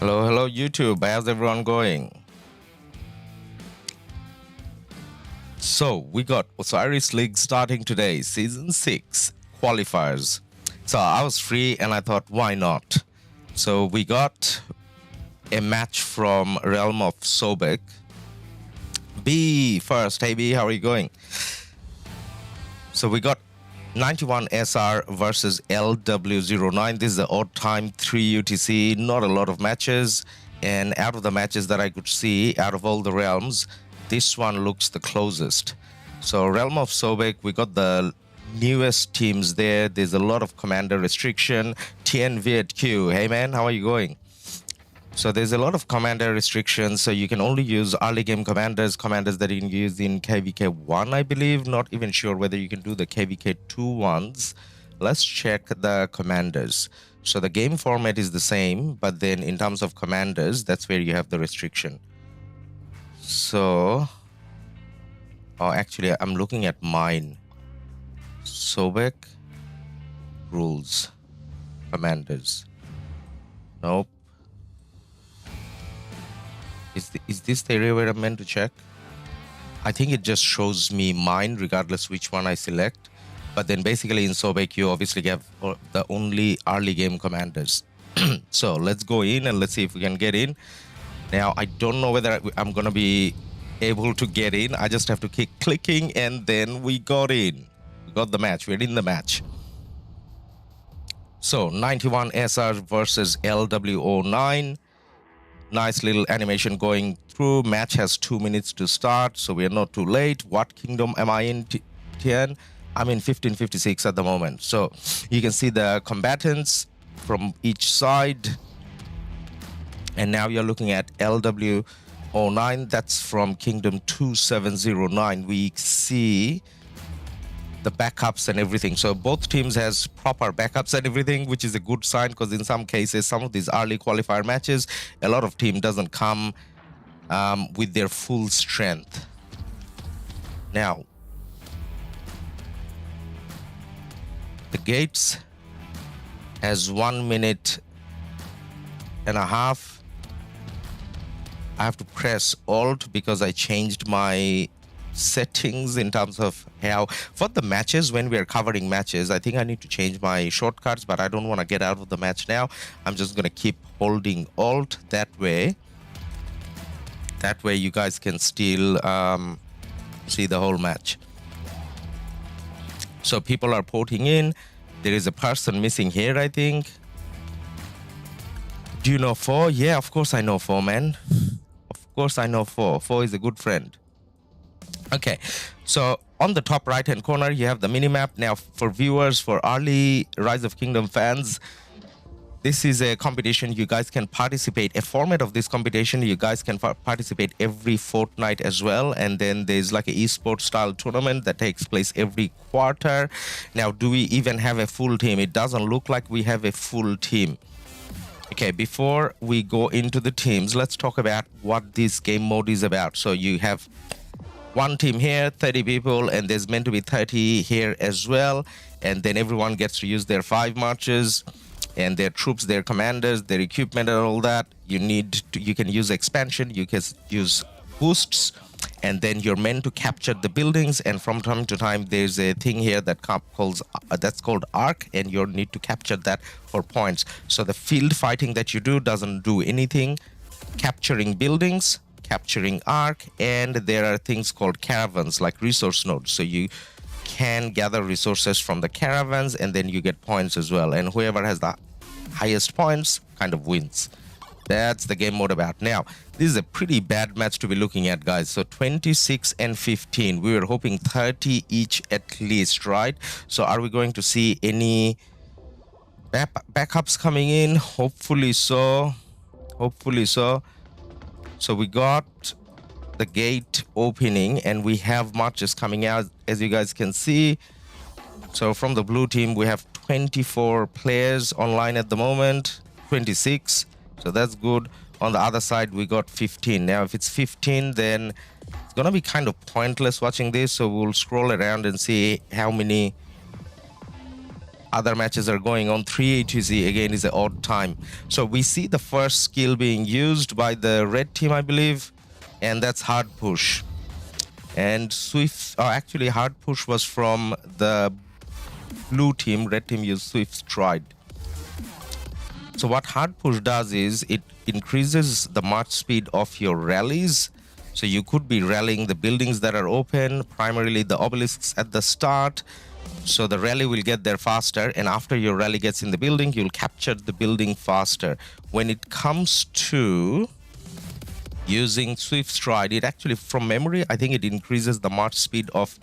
Hello YouTube, how's everyone going? So we got Osiris League starting today, Season 6 qualifiers. So I was free and I thought, why not? So we got a match from Realm of Sobek. B first, hey B, how are you going? So we got 91 SR versus LW09. This is the odd time 3 UTC, not a lot of matches. And out of the matches that I could see, out of all the realms, this one looks the closest. So Realm of Sobek, we got the newest teams there. There's a lot of commander restriction. TNV at Q, hey man, how are you going? So there's a lot of commander restrictions, so you can only use early game commanders that you can use in KvK 1, I believe. Not even sure whether you can do the KvK 2 ones. Let's check the commanders. So the game format is the same, but then in terms of commanders, that's where you have the restriction. So, oh, actually, I'm looking at mine. Sobek rules, commanders. Nope. Is this the area where I'm meant to check? I think it just shows me mine regardless which one I select. But then basically in Sobek, you obviously have the only early game commanders. So let's go in and let's see if we can get in. Now, I don't know whether I'm going to be able to get in. I just have to keep clicking and then we got in. We got the match. We're in the match. So 91 SR versus LW09. Nice little animation going through. Match has 2 minutes to start, so we're not too late. What kingdom am I in, Tian? I'm in 1556 at the moment. So you can see the combatants from each side. And now you're looking at LW09. That's from Kingdom 2709. We see the backups and everything. So both teams has proper backups and everything, which is a good sign, because in some cases, some of these early qualifier matches, a lot of team doesn't come with their full strength. Now, the gates has 1 minute and a half. I have to press Alt because I changed my settings in terms of how for the matches. When we are covering matches, I think I need to change my shortcuts, but I don't want to get out of the match now. I'm just going to keep holding Alt. That way you guys can still see the whole match. So people are porting in. There is a person missing here, I think. Do you know 4? Yeah, of course I know 4, man. Of course I know 4. 4 is a good friend. Okay, so on the top right hand corner you have the minimap. Now for viewers, for early Rise of Kingdom fans, this is a competition you guys can participate. A format of this competition, you guys can participate every fortnight as well. And then there's like an esports style tournament that takes place every quarter. Now, do we even have a full team? It doesn't look like we have a full team. Okay, before we go into the teams, let's talk about what this game mode is about. So you have one team here, 30 people, and there's meant to be 30 here as well. And then everyone gets to use their 5 marches and their troops, their commanders, their equipment and all that. You can use expansion, you can use boosts, and then you're meant to capture the buildings. And from time to time, there's a thing here that that's called Ark, and you need to capture that for points. So the field fighting that you do doesn't do anything. Capturing buildings, capturing Ark, and there are things called caravans, like resource nodes. So you can gather resources from the caravans, and then you get points as well. And whoever has the highest points kind of wins. That's the game mode about. Now, this is a pretty bad match to be looking at, guys. So 26 and 15. We were hoping 30 each at least, right? So are we going to see any backups coming in? Hopefully so. Hopefully so. So we got the gate opening and we have marches coming out, as you guys can see. So from the blue team, we have 24 players online at the moment, 26. So that's good. On the other side, we got 15. Now, if it's 15, then it's going to be kind of pointless watching this. So we'll scroll around and see how many Other matches are going on. 3 ATC again is an odd time. So we see the first skill being used by the red team, I believe, and that's hard push. And Swift, actually hard push was from the blue team. Red team used Swift Stride. So what hard push does is it increases the march speed of your rallies. So you could be rallying the buildings that are open, primarily the obelisks at the start. So the rally will get there faster, and after your rally gets in the building, you'll capture the building faster. When it comes to using Swift Stride, it actually, from memory, I think it increases the march speed of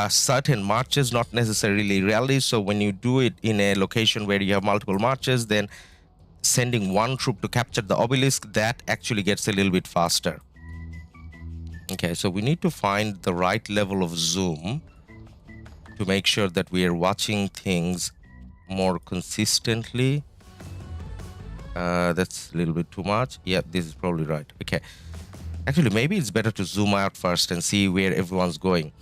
certain marches, not necessarily rallies. So when you do it in a location where you have multiple marches, then sending one troop to capture the obelisk, that actually gets a little bit faster. Okay, so we need to find the right level of zoom to make sure that we are watching things more consistently. That's a little bit too much. Yep, this is probably right. Okay. Actually, maybe it's better to zoom out first and see where everyone's going.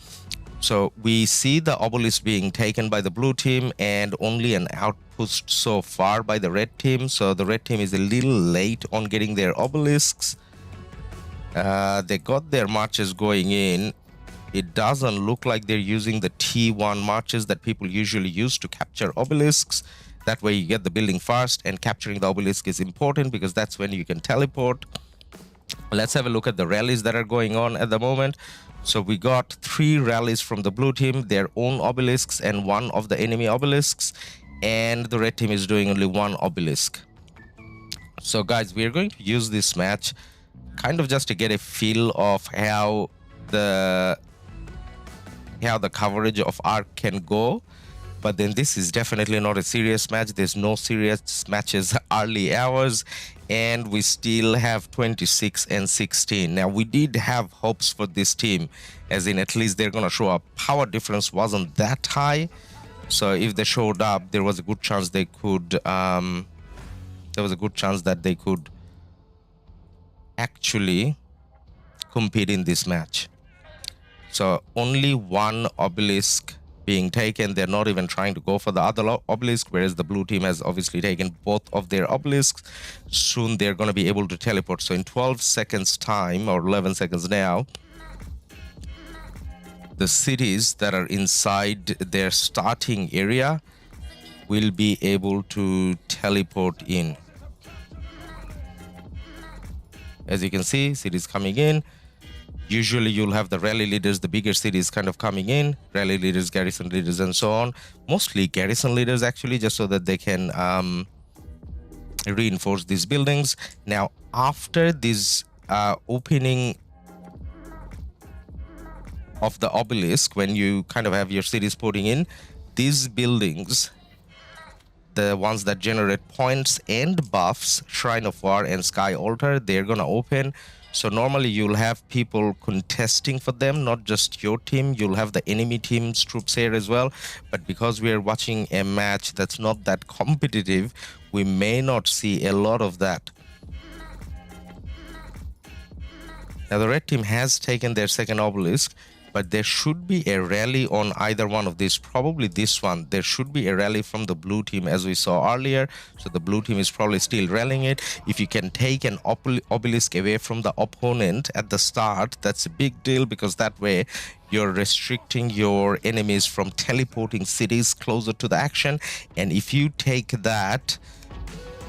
So we see the obelisk being taken by the blue team and only an outpost so far by the red team. So the red team is a little late on getting their obelisks. They got their marches going in. It doesn't look like they're using the T1 marches that people usually use to capture obelisks. That way you get the building first, and capturing the obelisk is important because that's when you can teleport. Let's have a look at the rallies that are going on at the moment. So we got 3 rallies from the blue team, their own obelisks and 1 of the enemy obelisks, and the red team is doing only 1 obelisk. So guys, we are going to use this match kind of just to get a feel of how the coverage of Ark can go. But then this is definitely not a serious match. There's no serious matches early hours, and we still have 26 and 16. Now, we did have hopes for this team, as in at least they're gonna show up. Power difference wasn't that high, so if they showed up, there was a good chance they could that they could actually compete in this match. So only 1 obelisk being taken. They're not even trying to go for the other obelisk, whereas the blue team has obviously taken both of their obelisks. Soon they're going to be able to teleport. So in 12 seconds time, or 11 seconds now, the cities that are inside their starting area will be able to teleport in. As you can see, cities coming in. Usually you'll have the rally leaders, the bigger cities kind of coming in, rally leaders, garrison leaders, and so on. Mostly garrison leaders, actually, just so that they can reinforce these buildings. Now, after this opening of the obelisk, when you kind of have your cities putting in, these buildings, the ones that generate points and buffs, Shrine of War and Sky Altar, they're gonna open. So normally you'll have people contesting for them, not just your team. You'll have the enemy team's troops here as well. But because we are watching a match that's not that competitive, we may not see a lot of that. Now the red team has taken their second obelisk, but there should be a rally on either one of these, probably this one. There should be a rally from the blue team, as we saw earlier. So the blue team is probably still rallying it. If you can take an obelisk away from the opponent at the start, that's a big deal, because that way you're restricting your enemies from teleporting cities closer to the action. And if you take that,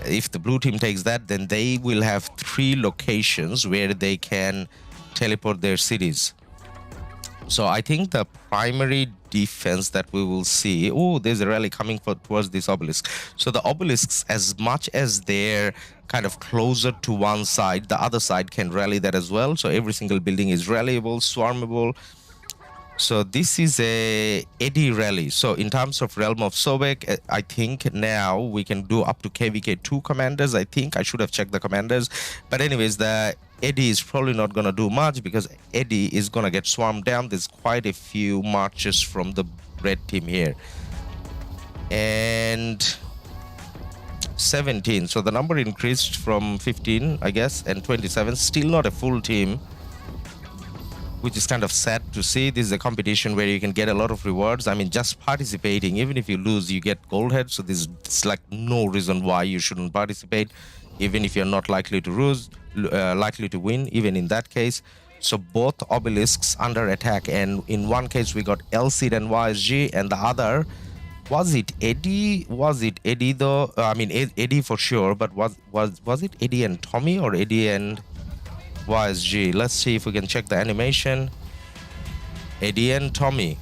if the blue team takes that, then they will have 3 locations where they can teleport their cities. So I think the primary defense that we will see, oh, there's a rally coming towards this obelisk. So the obelisks, as much as they're kind of closer to one side, the other side can rally that as well. So every single building is rallyable, swarmable. So this is a eddy rally. So in terms of Realm of Sobek, I think now we can do up to KvK 2 commanders. I think I should have checked the commanders. But anyways, the eddy is probably not going to do much, because eddy is going to get swarmed down. There's quite a few marches from the red team here. And 17. So the number increased from 15, I guess, and 27. Still not a full team. which is kind of sad to see. This is a competition where you can get a lot of rewards. I mean, just participating, even if you lose, you get gold head. So there's like no reason why you shouldn't participate, even if you're not likely to lose, likely to win, even in that case. So both obelisks under attack, and in one case we got LC and YSG, and the other, was it Eddie? Was it Eddie though? I mean, Eddie for sure, but was it Eddie and Tommy or Eddie and YSG? Let's see if we can check the animation. Eddie and Tommy.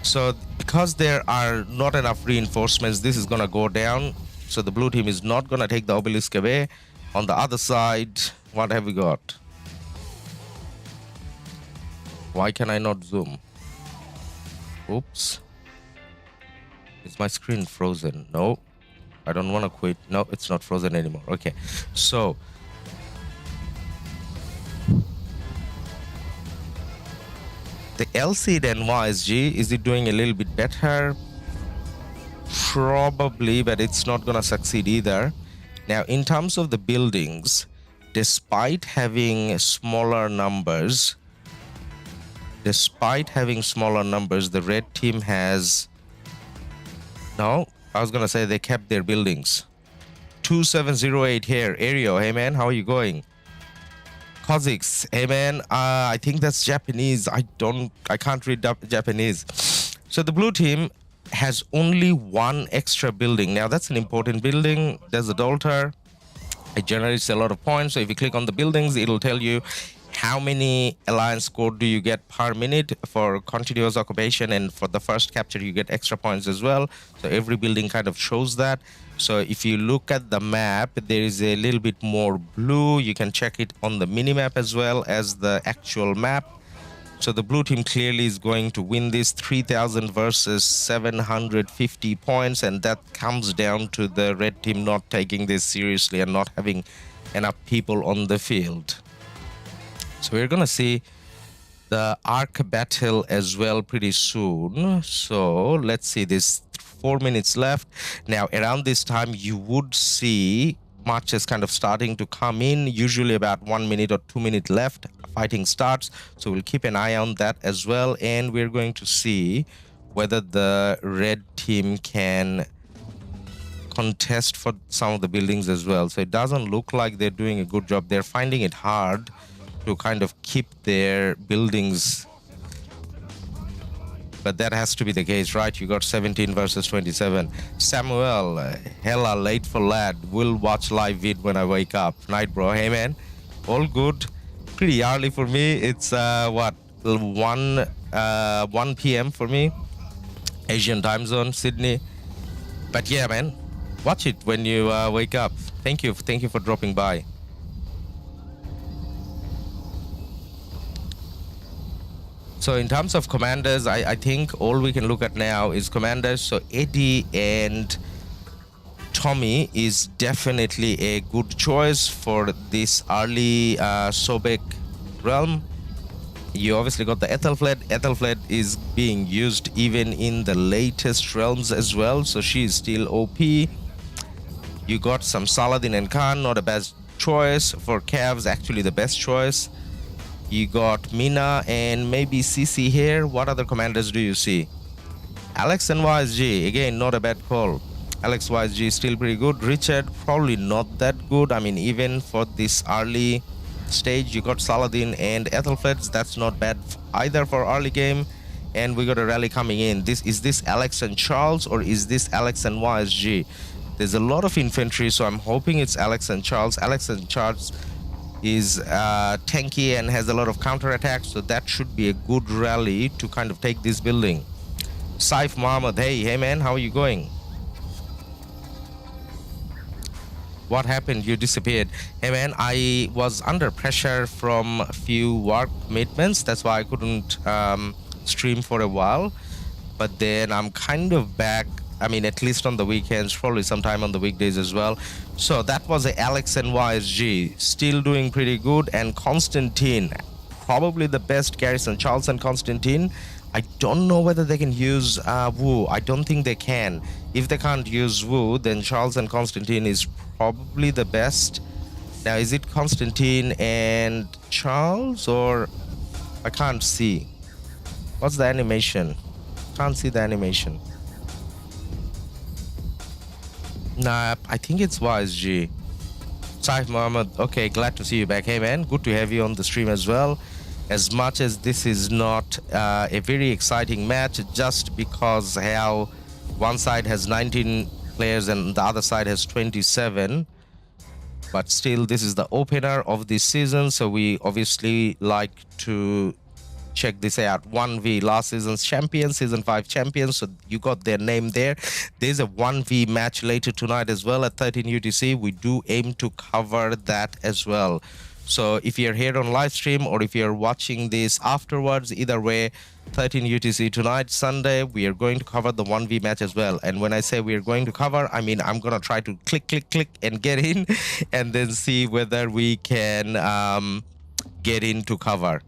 So because there are not enough reinforcements, this is gonna go down. So the blue team is not gonna take the obelisk away. On the other side, what have we got? Why can I not zoom? Oops. Is my screen frozen? No. I don't want to quit. No, it's not frozen anymore. Okay. So the LC and YSG, is it doing a little bit better? Probably, but it's not gonna succeed either. Now, in terms of the buildings, despite having smaller numbers, the red team has... No, I was gonna say they kept their buildings. 2708 here. Ario, hey man, how are you going? Kazakhs, hey man, I think that's Japanese. I can't read Japanese. So the blue team has only one extra building. Now that's an important building. There's a altar. It generates a lot of points. So if you click on the buildings, it'll tell you how many alliance score do you get per minute for continuous occupation, and for the first capture you get extra points as well. So every building kind of shows that. So if you look at the map, there is a little bit more blue. You can check it on the mini map as well as the actual map. So the blue team clearly is going to win this 3,000 versus 750 points, and that comes down to the red team not taking this seriously and not having enough people on the field. So we're gonna see the Ark battle as well pretty soon. So let's see, this 4 minutes left. Now around this time you would see matches kind of starting to come in, usually about 1 minute or 2 minutes left, fighting starts. So we'll keep an eye on that as well, and we're going to see whether the red team can contest for some of the buildings as well. So it doesn't look like they're doing a good job. They're finding it hard to kind of keep their buildings, but that has to be the case, right? You got 17 versus 27. Samuel, hella late for lad. Will watch live vid when I wake up. Night, bro. Hey, man. All good. Pretty early for me. It's what, 1 p.m. for me, Asian time zone, Sydney. But yeah, man, watch it when you wake up. Thank you for dropping by. So in terms of commanders, I think all we can look at now is commanders. So Eddie and Tommy is definitely a good choice for this early Sobek realm. You obviously got the Ethelfled. Ethelfled is being used even in the latest realms as well, so she is still OP. You got some Saladin and Khan, not a bad choice. For Cavs, actually the best choice. You got Mina and maybe CC here. What other commanders do you see? Alex and YSG, again, not a bad call. Alex YSG is still pretty good. Richard, probably not that good. I mean, even for this early stage, you got Saladin and Ethelfled. That's not bad either for early game. And we got a rally coming in. Is this Alex and Charles, or is this Alex and YSG? There's a lot of infantry, so I'm hoping it's Alex and Charles. Alex and Charles is tanky and has a lot of counter attacks, so that should be a good rally to kind of take this building. Saif Mohammed, hey man, how are you going? What happened? You disappeared. Hey man, I was under pressure from a few work commitments, that's why I couldn't stream for a while, but then I'm kind of back. I mean, at least on the weekends, probably sometime on the weekdays as well. So that was a Alex and YSG, still doing pretty good. And Constantine, probably the best garrison. Charles and Constantine, I don't know whether they can use Wu. I don't think they can. If they can't use Wu, then Charles and Constantine is probably the best. Now, is it Constantine and Charles, or I can't see? What's the animation? Can't see the animation. Nah, I think it's YSG. Saif Mohammed, okay, glad to see you back. Hey man, good to have you on the stream as well. As much as this is not a very exciting match, just because how one side has 19 players and the other side has 27, but still this is the opener of this season, so we obviously like to check this out. 1v last season's champions, season 5 champions, so you got their name there. There's a 1v match later tonight as well at 13 UTC. We do aim to cover that as well. So if you're here on live stream or if you're watching this afterwards, either way, 13 UTC tonight, Sunday, we are going to cover the 1v match as well. And when I say we are going to cover, I mean I'm gonna try to click and get in and then see whether we can get in to cover.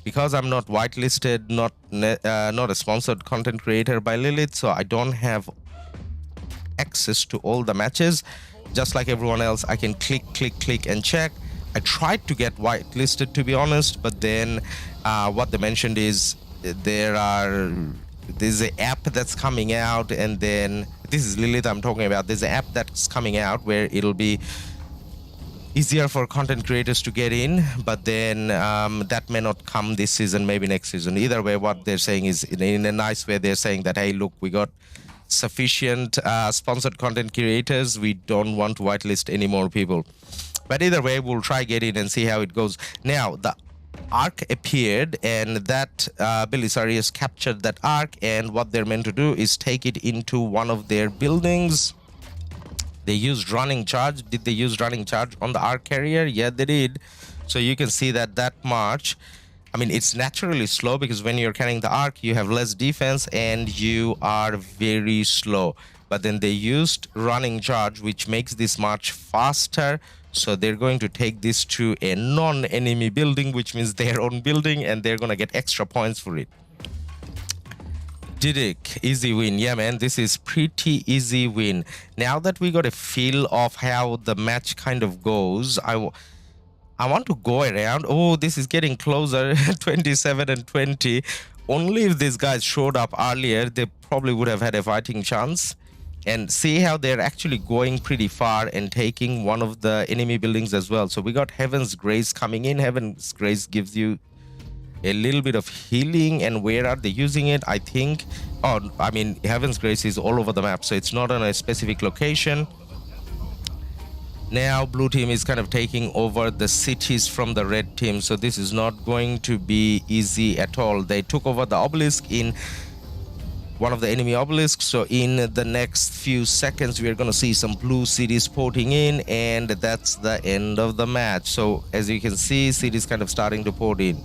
Because I'm not whitelisted, not a sponsored content creator by Lilith, so I don't have access to all the matches. Just like everyone else, I can click and check. I tried to get whitelisted, to be honest, but then what they mentioned is there's an app that's coming out, and then this is Lilith I'm talking about. There's an app that's coming out where it'll be easier for content creators to get in, but then that may not come this season, maybe next season. Either way, what they're saying is, in a nice way, they're saying that, hey, look, we got sufficient sponsored content creators. We don't want to whitelist any more people. But either way, we'll try get in and see how it goes. Now, the Ark appeared, and that Belisarius captured that Ark, and what they're meant to do is take it into one of their buildings. They used running charge. Did they use running charge on the Ark carrier? Yeah, they did. So you can see that march, I mean, it's naturally slow because when you're carrying the Ark, you have less defense and you are very slow. But then they used running charge, which makes this march faster. So they're going to take this to a non-enemy building, which means their own building, and they're going to get extra points for it. Didic, easy win. Yeah, man, this is pretty easy win. Now that we got a feel of how the match kind of goes, I want to go around. Oh, this is getting closer. 27 and 20. Only if these guys showed up earlier, they probably would have had a fighting chance. And see how they're actually going pretty far and taking one of the enemy buildings as well. So we got Heaven's Grace coming in. Heaven's Grace gives you a little bit of healing, and where are they using it? I think, I mean, Heaven's Grace is all over the map, so it's not on a specific location. Now blue team is kind of taking over the cities from the red team, so this is not going to be easy at all. They took over the obelisk in one of the enemy obelisks, so in the next few seconds we are going to see some blue cities porting in, and that's the end of the match. So as you can see, cities kind of starting to port in.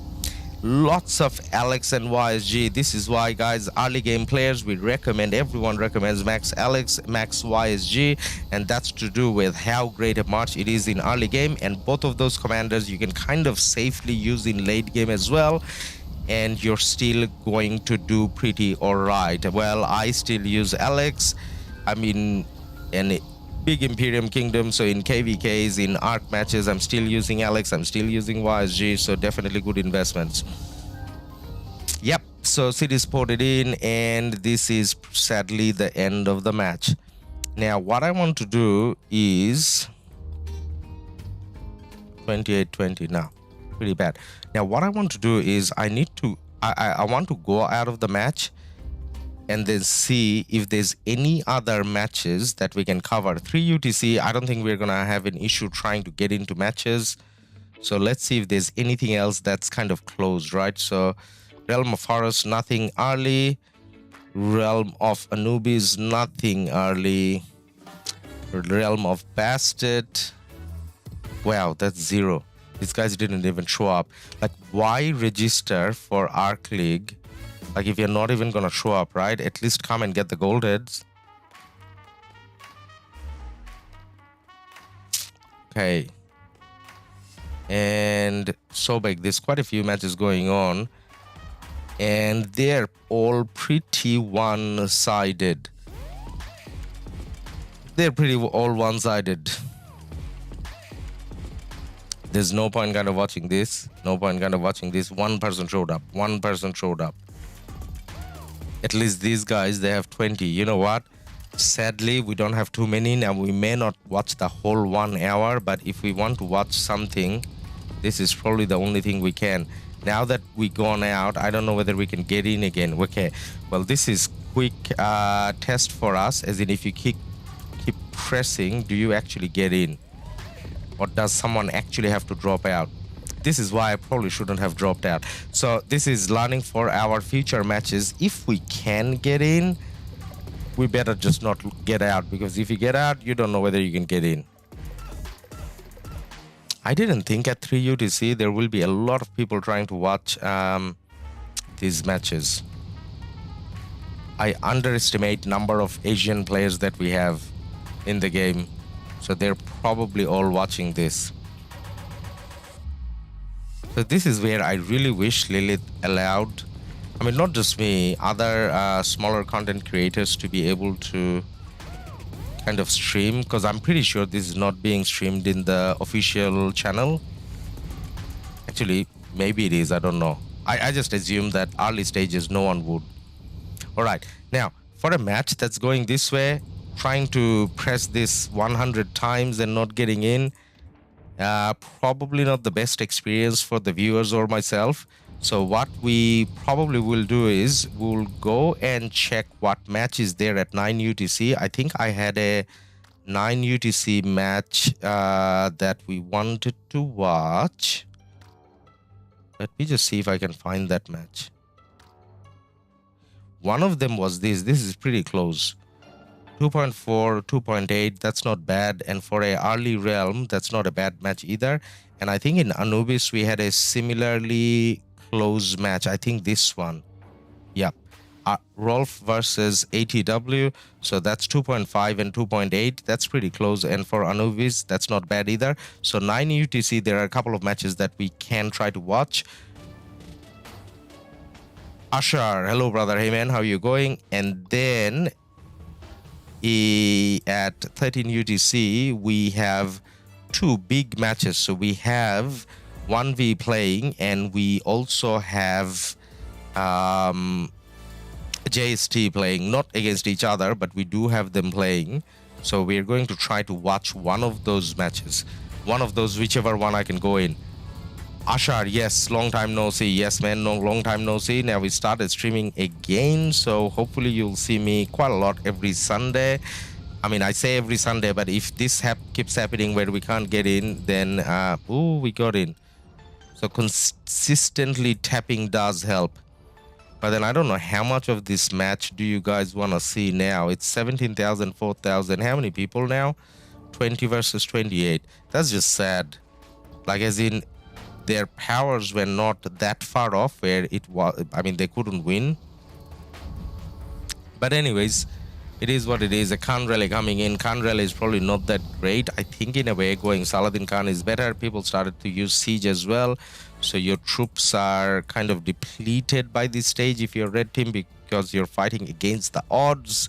Lots of Alex and YSG. This is why, guys, early game players, we recommend, everyone recommends max Alex, max YSG, and that's to do with how great a march it is in early game, and both of those commanders you can kind of safely use in late game as well, and you're still going to do pretty alright. Well, I still use Alex. I mean, and big Imperium Kingdom, so in KvKs, in Ark matches, I'm still using Alex, I'm still using YSG, so definitely good investments. Yep, so cities ported in, and this is sadly the end of the match. Now, what I want to do is 28-20 now. Pretty bad. Now, what I want to do is I want to go out of the match and then see if there's any other matches that we can cover. 3 UTC, I don't think we're gonna have an issue trying to get into matches. So let's see if there's anything else that's kind of closed, right? So Realm of Horus, nothing early. Realm of Anubis, nothing early. Realm of Bastard, wow, that's 0. These guys didn't even show up. Like, why register for Ark League? Like, if you're not even gonna show up, right? At least come and get the gold heads. Okay. And Sobek, there's quite a few matches going on, and they're all pretty one-sided. They're pretty all one-sided. There's no point kind of watching this. No point kind of watching this. One person showed up. One person showed up. At least these guys, they have 20. You know what? Sadly, we don't have too many. Now, we may not watch the whole 1 hour, but if we want to watch something, this is probably the only thing we can. Now that we gone out, I don't know whether we can get in again. Okay, well, this is quick test for us, as in if you keep pressing, do you actually get in? Or does someone actually have to drop out? This is why I probably shouldn't have dropped out. So this is learning for our future matches. If we can get in, we better just not get out, because if you get out, you don't know whether you can get in. I didn't think at 3 UTC there will be a lot of people trying to watch these matches. I underestimate number of Asian players that we have in the game. So they're probably all watching this. So this is where I really wish Lilith allowed, I mean, not just me, other smaller content creators to be able to kind of stream, because I'm pretty sure this is not being streamed in the official channel. Actually, maybe it is, I don't know. I just assume that early stages no one would. All right, now for a match that's going this way, trying to press this 100 times and not getting in, probably not the best experience for the viewers or myself. So what we probably will do is we'll go and check what match is there at 9 UTC. I think I had a 9 UTC match that we wanted to watch. Let me just see if I can find that match. One of them was this. This is pretty close. 2.4, 2.8, that's not bad. And for a early realm, that's not a bad match either. And I think in Anubis, we had a similarly close match. I think this one. Yep. Rolf versus ATW. So that's 2.5 and 2.8. That's pretty close. And for Anubis, that's not bad either. So 9 UTC, there are a couple of matches that we can try to watch. Ashar, hello brother. Hey man, how are you going? And then at 13 UTC, we have two big matches. So we have 1v playing, and we also have JST playing, not against each other, but we do have them playing. So we're going to try to watch one of those matches, one of those, whichever one I can go in. Ashar, yes, long time no see. Yes, man, no, long time no see. Now we started streaming again, so hopefully you'll see me quite a lot every Sunday. I mean, I say every Sunday, but if this keeps happening where we can't get in, then, we got in. So consistently tapping does help. But then I don't know how much of this match do you guys want to see now. It's 17,000, 4,000. How many people now? 20 versus 28. That's just sad. Like, as in, their powers were not that far off where it was, I mean, they couldn't win. But anyways, it is what it is. A Khan rally coming in. Khan rally is probably not that great. I think in a way going Saladin Khan is better. People started to use siege as well. So your troops are kind of depleted by this stage if you're red team, because you're fighting against the odds.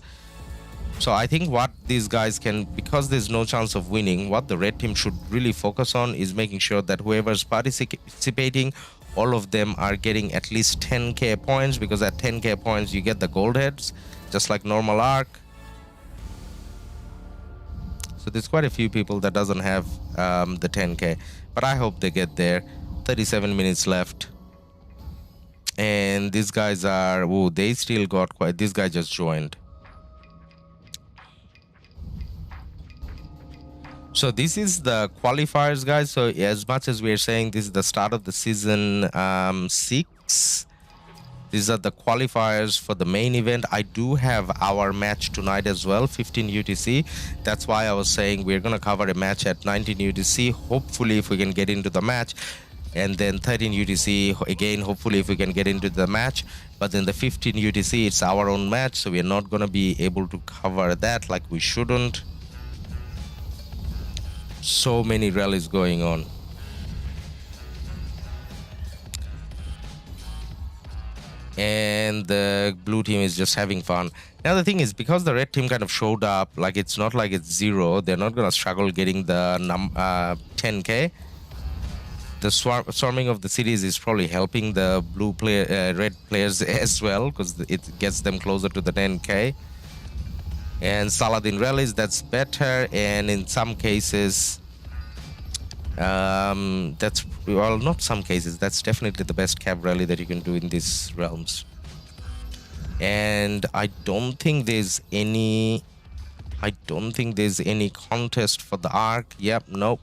So I think what these guys can, because there's no chance of winning, what the red team should really focus on is making sure that whoever's participating, all of them are getting at least 10k points, because at 10k points you get the gold heads, just like normal Ark. So there's quite a few people that doesn't have the 10k, but I hope they get there. 37 minutes left. And these guys are, oh, they still got quite, this guy just joined. So this is the qualifiers, guys. So as much as we're saying this is the start of the season 6, these are the qualifiers for the main event. I do have our match tonight as well, 15 UTC. That's why I was saying we're going to cover a match at 19 UTC. Hopefully, if we can get into the match. And then 13 UTC, again, hopefully if we can get into the match. But then the 15 UTC, it's our own match. So we're not going to be able to cover that like we shouldn't. So many rallies going on. And the blue team is just having fun. Now the thing is, because the red team kind of showed up, like it's not like it's 0. They're not going to struggle getting the 10k. the swarming of the cities is probably helping the red players as well, because it gets them closer to the 10k. And Saladin rallies, that's better. And in some cases, that's, well, not some cases, that's definitely the best cav rally that you can do in these realms. And I don't think there's any contest for the Ark. Yep, nope.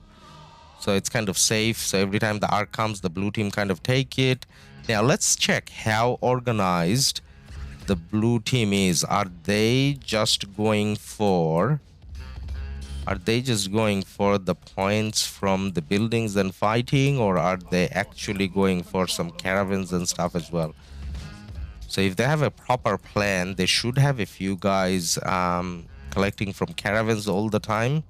So it's kind of safe. So every time the Ark comes, the blue team kind of take it. Now let's check how organized the blue team is. Are they just going for the points from the buildings and fighting, or are they actually going for some caravans and stuff as well? So if they have a proper plan, they should have a few guys collecting from caravans all the time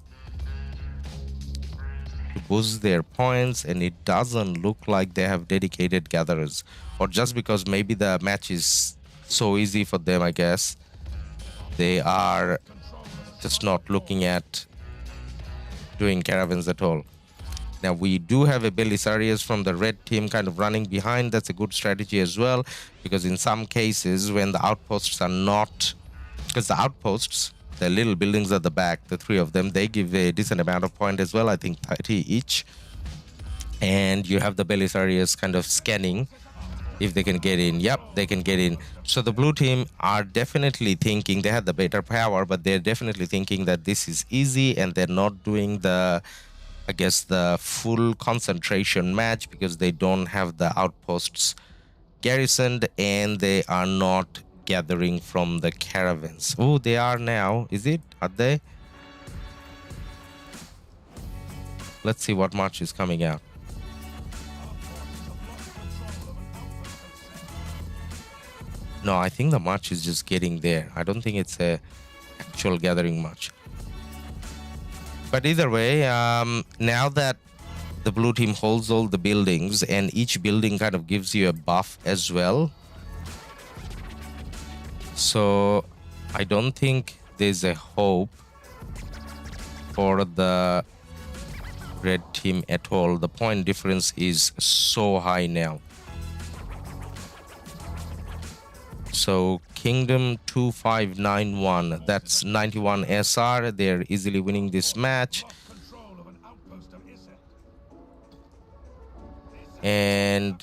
to boost their points, and it doesn't look like they have dedicated gatherers, or just because maybe the match is so easy for them, I guess they are just not looking at doing caravans at all. Now we do have a Belisarius from the red team kind of running behind. That's a good strategy as well, because in some cases when the outposts are not, because the outposts, the little buildings at the back, the three of them, they give a decent amount of point as well, I think 30 each. And you have the Belisarius kind of scanning if they can get in. Yep, they can get in. So the blue team are definitely thinking they have the better power, but they're definitely thinking that this is easy, and they're not doing the, I guess, the full concentration match, because they don't have the outposts garrisoned, and they are not gathering from the caravans. Oh, they are now. Is it? Are they? Let's see what march is coming out. No, I think the march is just getting there. I don't think it's a actual gathering march. But either way, now that the blue team holds all the buildings, and each building kind of gives you a buff as well, so I don't think there's a hope for the red team at all. The point difference is so high now. So Kingdom 2591, that's 91 SR. They're easily winning this match. And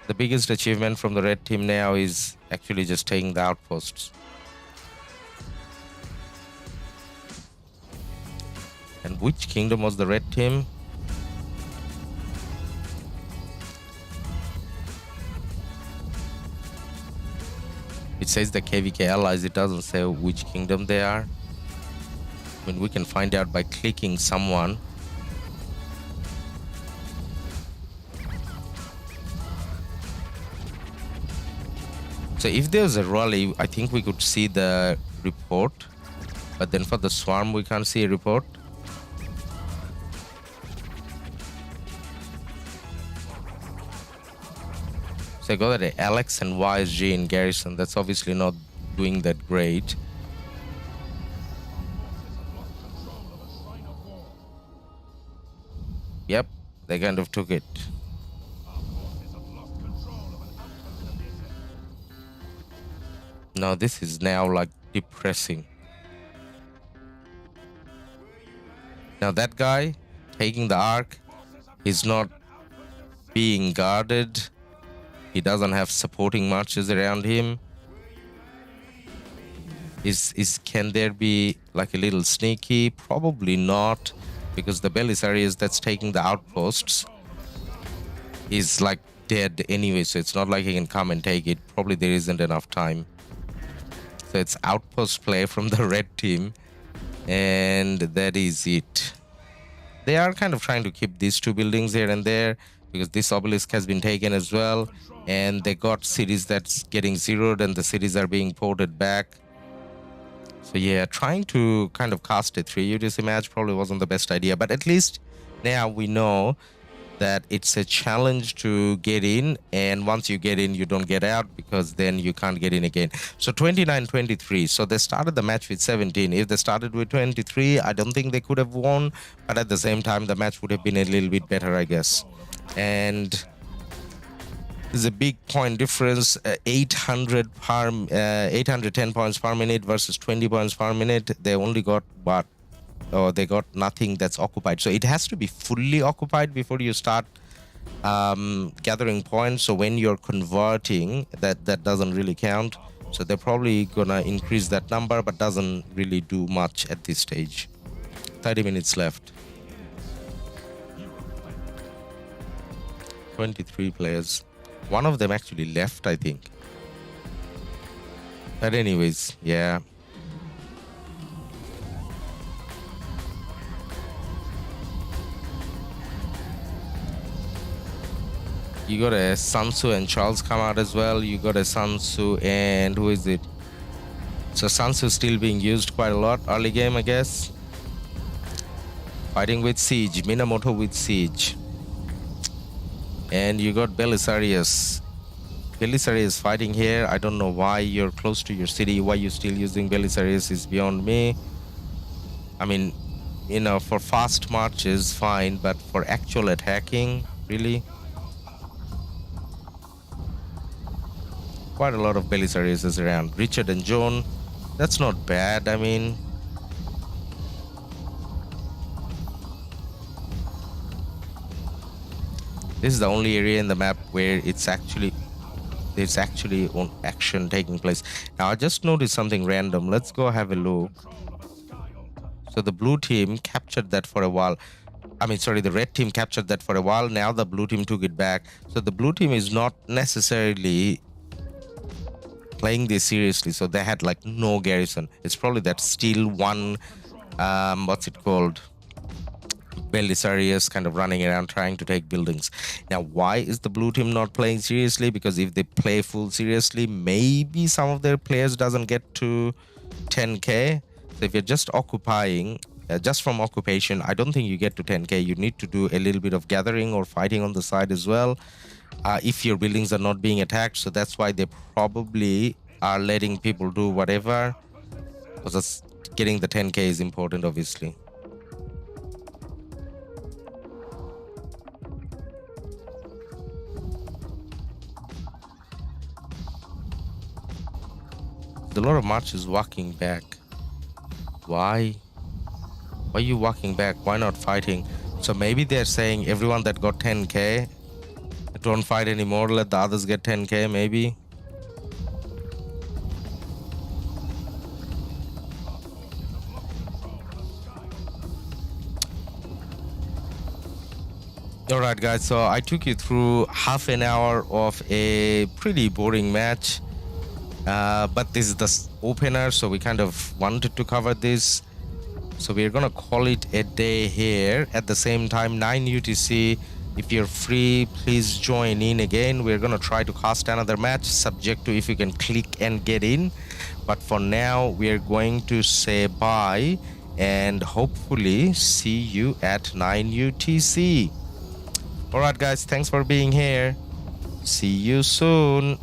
the biggest achievement from the red team now is actually just taking the outposts. And which kingdom was the red team? It says the KvK allies. It doesn't say which kingdom they are. I mean, we can find out by clicking someone. So if there's a rally, I think we could see the report. But then for the swarm, we can't see a report. So I got that Alex and YSG in garrison. That's obviously not doing that great. Yep, they kind of took it. Now this is now like depressing. Now that guy taking the Ark is not being guarded. He doesn't have supporting marches around him. Can there be like a little sneaky? Probably not, because the Belisarius that's taking the outposts is like dead anyway, so it's not like he can come and take it. Probably there isn't enough time. So it's outpost play from the red team, and that is it. They are kind of trying to keep these two buildings here and there, because this obelisk has been taken as well, and they got cities that's getting zeroed, and the cities are being ported back. So yeah, trying to kind of cast a 3 UTC match probably wasn't the best idea, but at least now we know that it's a challenge to get in, and once you get in, you don't get out, because then you can't get in again. So 29-23. So they started the match with 17. If they started with 23, I don't think they could have won, but at the same time, the match would have been a little bit better, I guess. And there's a big point difference, 810 points per minute versus 20 points per minute. They only got what? Or they got nothing that's occupied. So it has to be fully occupied before you start gathering points. So when you're converting, that doesn't really count. So they're probably gonna increase that number, but doesn't really do much at this stage. 30 minutes left. 23 players. One of them actually left, I think. But anyways, yeah. You got a Sansu and Charles come out as well. You got a Sansu and who is it? So Sansu still being used quite a lot early game, I guess. Fighting with Siege, Minamoto with Siege. And you got Belisarius. Belisarius fighting here. I don't know why you're close to your city. Why you're still using Belisarius is beyond me. I mean, you know, for fast marches, fine. But for actual attacking, really? Quite a lot of Belisariuses around. Richard and Joan. That's not bad, I mean. This is the only area in the map where there's actually on action taking place. Now I just noticed something random. Let's go have a look. So the blue team captured that for a while. I mean, sorry, the red team captured that for a while. Now the blue team took it back. So the blue team is not necessarily playing this seriously. So they had like no garrison. It's probably that still one, what's it called? Belisarius kind of running around trying to take buildings. Now, why is the blue team not playing seriously? Because if they play full seriously, maybe some of their players doesn't get to 10k. So if you're just occupying, just from occupation, I don't think you get to 10k. You need to do a little bit of gathering or fighting on the side as well, if your buildings are not being attacked. So that's why they probably are letting people do whatever, because getting the 10k is important, obviously. A lot of marches walking back. Why are you walking back? Why not fighting? So maybe they're saying everyone that got 10k, don't fight anymore, let the others get 10k, maybe. Alright guys, so I took you through half an hour of a pretty boring match. But this is the opener, so we kind of wanted to cover this. So we're gonna call it a day here. At the same time, 9 UTC, if you're free, please join in again. We're gonna try to cast another match, subject to if you can click and get in. But for now, we're going to say bye and hopefully see you at 9 UTC. Alright guys, thanks for being here. See you soon.